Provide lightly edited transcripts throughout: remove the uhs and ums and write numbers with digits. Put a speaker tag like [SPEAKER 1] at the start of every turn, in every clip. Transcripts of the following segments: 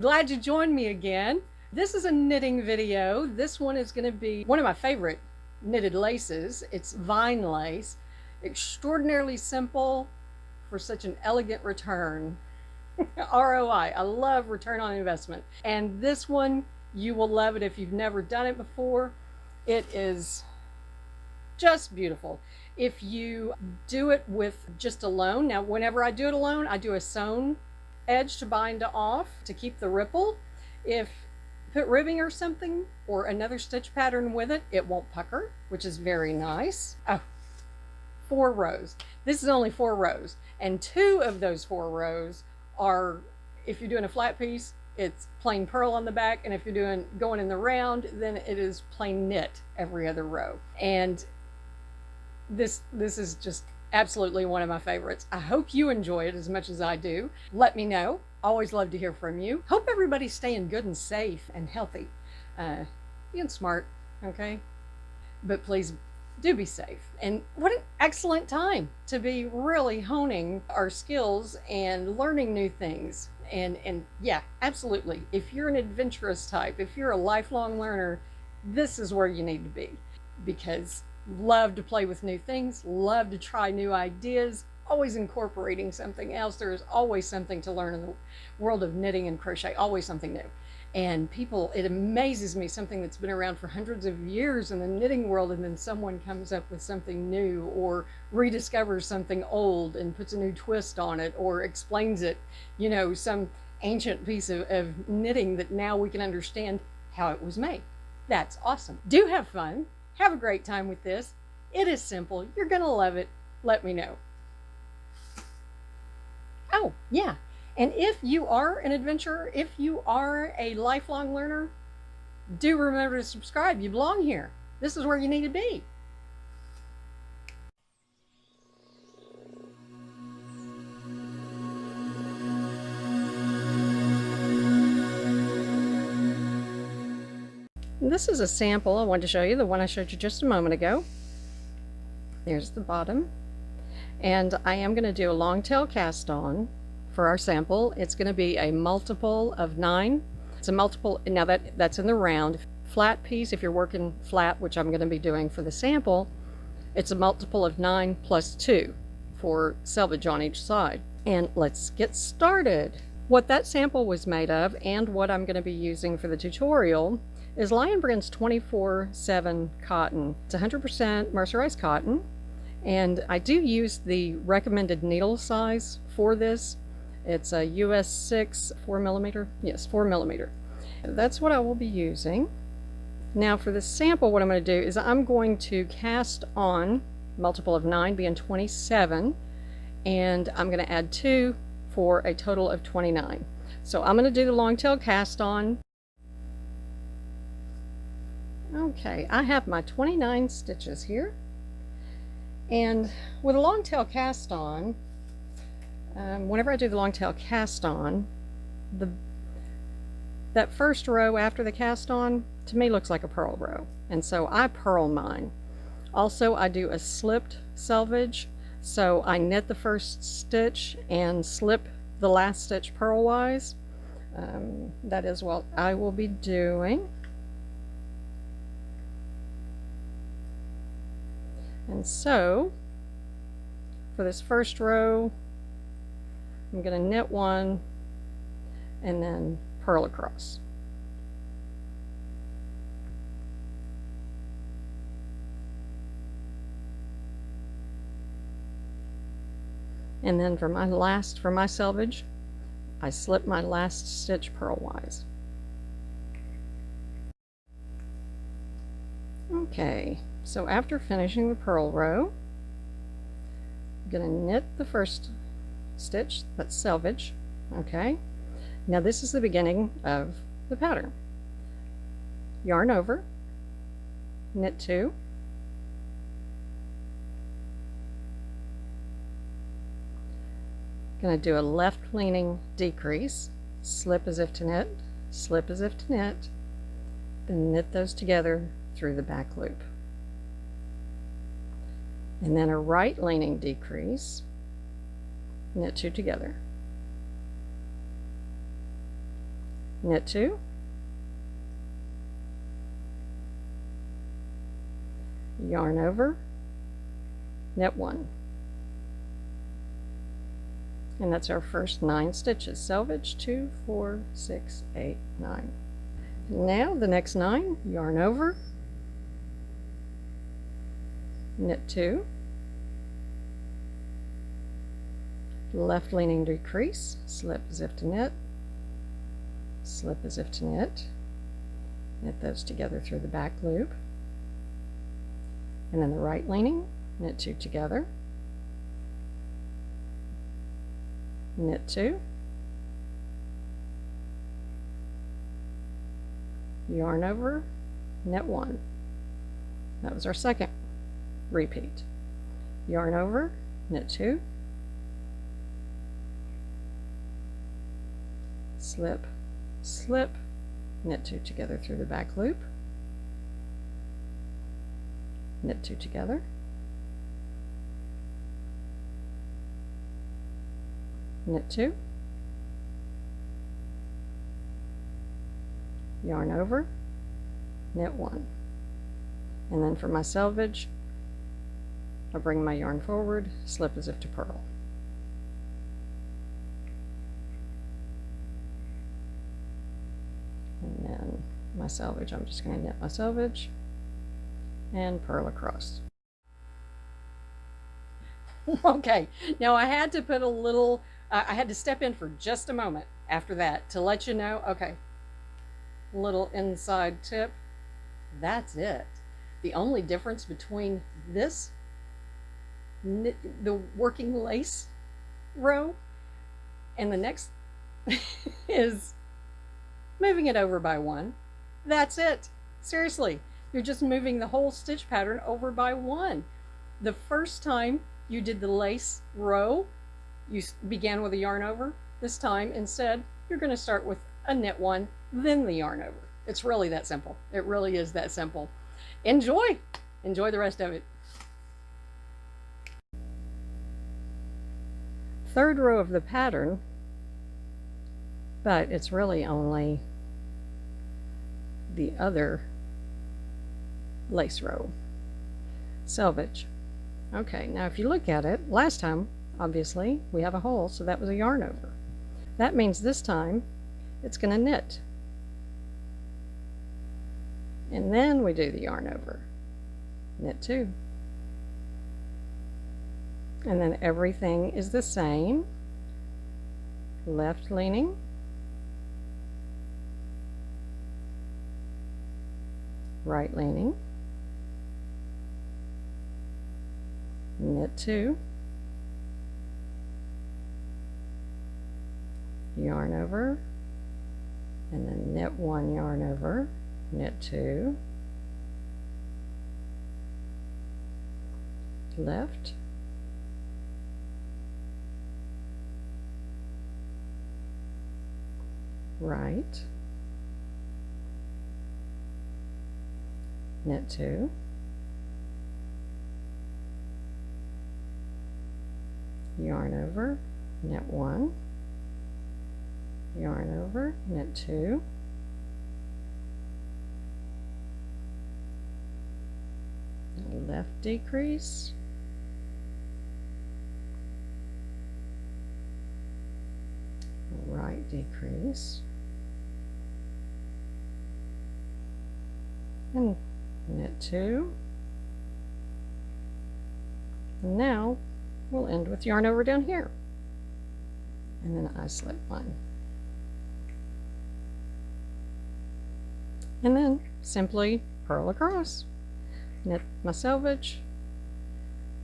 [SPEAKER 1] Glad you joined me again. This is a knitting video. This one is going to be one of my favorite knitted laces. It's vine lace. Extraordinarily simple for such an elegant return. ROI. I love return on investment. And this one, you will love it if you've never done it before. It is just beautiful. If you do it with just alone, now whenever I do it alone, I do a sewn edge to bind off to keep the ripple. If put ribbing or something or another stitch pattern with it, it won't pucker, which is very nice. Oh, 4 rows. This is only 4 rows, and 2 of those 4 rows are, if you're doing a flat piece, it's plain purl on the back, and if you're going in the round, then it is plain knit every other row. And this is just absolutely one of my favorites. I hope you enjoy it as much as I do. Let me know. Always love to hear from you. Hope everybody's staying good and safe and healthy. Being smart, okay? But please do be safe. And what an excellent time to be really honing our skills and learning new things. And yeah, absolutely. If you're an adventurous type, if you're a lifelong learner, this is where you need to be, because love to play with new things, love to try new ideas, always incorporating something else. There is always something to learn in the world of knitting and crochet, always something new. And people, it amazes me, something that's been around for hundreds of years in the knitting world, and then someone comes up with something new or rediscovers something old and puts a new twist on it or explains it, you know, some ancient piece of knitting that now we can understand how it was made. That's awesome. Do have fun. Have a great time with this. It is simple. You're going to love it. Let me know. Oh, yeah. And if you are an adventurer, if you are a lifelong learner, do remember to subscribe. You belong here. This is where you need to be. This is a sample I wanted to show you, the one I showed you just a moment ago. There's the bottom. And I am going to do a long tail cast on for our sample. It's going to be a multiple of 9. It's a multiple, now that's in the round. Flat piece, if you're working flat, which I'm going to be doing for the sample, it's a multiple of 9 plus 2 for selvage on each side. And let's get started. What that sample was made of and what I'm going to be using for the tutorial is Lion Brand's 24/7 cotton. It's 100% mercerized cotton, and I do use the recommended needle size for this. It's a US 6 4mm. Yes, 4mm. That's what I will be using. Now for the sample, what I'm going to do is I'm going to cast on multiple of 9 being 27, and I'm going to add 2 for a total of 29. So I'm going to do the long tail cast on. Okay, I have my 29 stitches here, and with a long tail cast on, whenever I do the long tail cast on, that first row after the cast on to me looks like a purl row, and so I purl mine. Also, I do a slipped selvage, so I knit the first stitch and slip the last stitch purlwise. That is what I will be doing. And so for this first row, I'm going to knit 1 and then purl across. And then for my selvage, I slip my last stitch purlwise. Okay, so after finishing the purl row, I'm going to knit the first stitch, that's selvage. Okay, now this is the beginning of the pattern. Yarn over, knit 2, going to do a left leaning decrease, slip as if to knit, slip as if to knit, then knit those together through the back loop. And then a right leaning decrease, knit 2 together, knit 2, yarn over, knit 1. And that's our first 9 stitches. Selvage 2, 4, 6, 8, 9. Now the next 9, yarn over, knit 2, left leaning decrease, slip as if to knit, slip as if to knit those together through the back loop, and then the right leaning, knit 2 together, knit 2, yarn over, knit 1. That was our second repeat. Yarn over, knit 2, slip, slip, knit 2 together through the back loop, knit 2 together, knit 2, yarn over, knit 1. And then for my selvage, I bring my yarn forward, slip as if to purl. And then my selvage, I'm just going to knit my selvage and purl across. Okay, now I had to put a little, I had to step in for just a moment after that to let you know, okay, little inside tip, that's it. The only difference between this, the working lace row, and the next is moving it over by 1. That's it. Seriously, you're just moving the whole stitch pattern over by 1. The first time you did the lace row, you began with a yarn over. This time, instead, you're going to start with a knit 1, then the yarn over. It's really that simple. It really is that simple. Enjoy the rest of it. Third row of the pattern, but it's really only the other lace row. Selvage. Okay, now if you look at it, last time obviously we have a hole, so that was a yarn over. That means this time it's going to knit, and then we do the yarn over, knit 2, and then everything is the same. Left leaning, right leaning, knit 2, yarn over, and then knit 1, yarn over, knit 2, left, right, knit 2, yarn over, knit 1, yarn over, knit 2, left decrease, right decrease, and knit 2. And now we'll end with yarn over down here, and then I slip 1, and then simply purl across, knit my selvage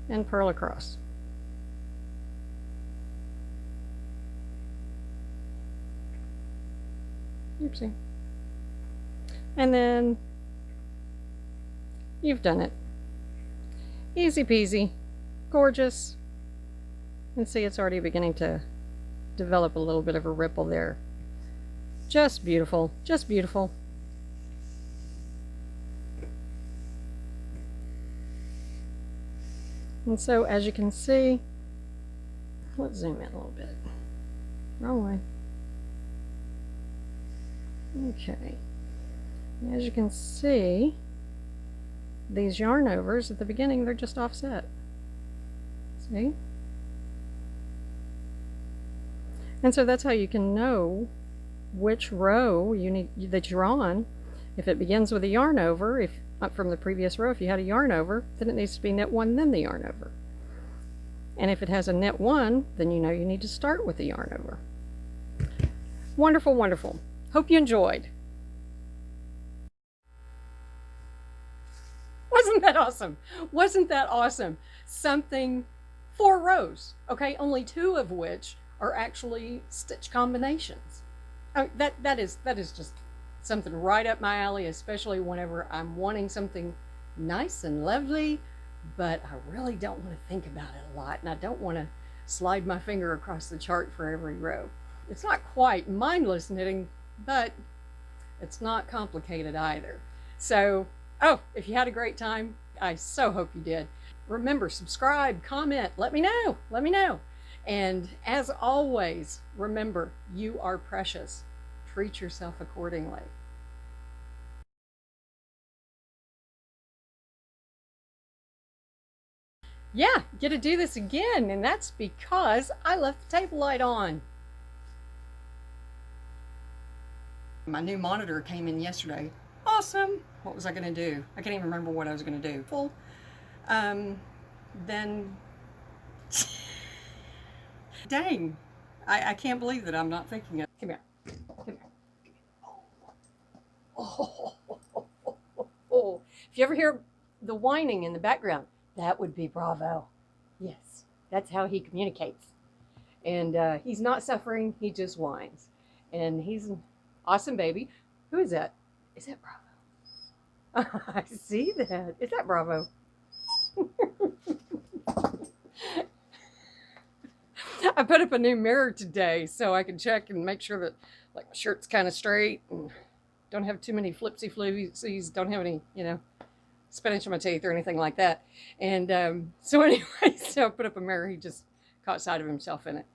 [SPEAKER 1] and purl across. Oopsie. And then you've done it. Easy peasy, gorgeous. And see, it's already beginning to develop a little bit of a ripple there. Just beautiful, just beautiful. And so as you can see, let's zoom in a little bit. Wrong way. Okay. As you can see, these yarn overs at the beginning, they're just offset. See? And so that's how you can know which row that you're on. If it begins with a yarn over, if from the previous row, if you had a yarn over, then it needs to be knit 1, then the yarn over. And if it has a knit 1, then you know you need to start with the yarn over. Wonderful, wonderful. Hope you enjoyed. Wasn't that awesome? Wasn't that awesome? 4 rows, okay? Only 2 of which are actually stitch combinations. Oh, that is just something right up my alley, especially whenever I'm wanting something nice and lovely, but I really don't want to think about it a lot, and I don't want to slide my finger across the chart for every row. It's not quite mindless knitting, but it's not complicated either. So, if you had a great time, I so hope you did. Remember, subscribe, comment, let me know, let me know. And as always, remember, you are precious. Treat yourself accordingly. Yeah, get to do this again, and that's because I left the table light on. My new monitor came in yesterday. Awesome. What was I going to do? I can't even remember what I was going to do. Full. Then, dang, I can't believe that I'm not thinking of. Come here. Come here. Oh. If you ever hear the whining in the background, that would be Bravo. Yes, that's how he communicates. And he's not suffering, he just whines. And he's an awesome baby. Who is that? Is that Bravo? I see that. Is that Bravo? I put up a new mirror today so I can check and make sure that like my shirt's kind of straight and don't have too many flipsy floozies, don't have any, spinach in my teeth or anything like that. And so anyway, so I put up a mirror. He just caught sight of himself in it.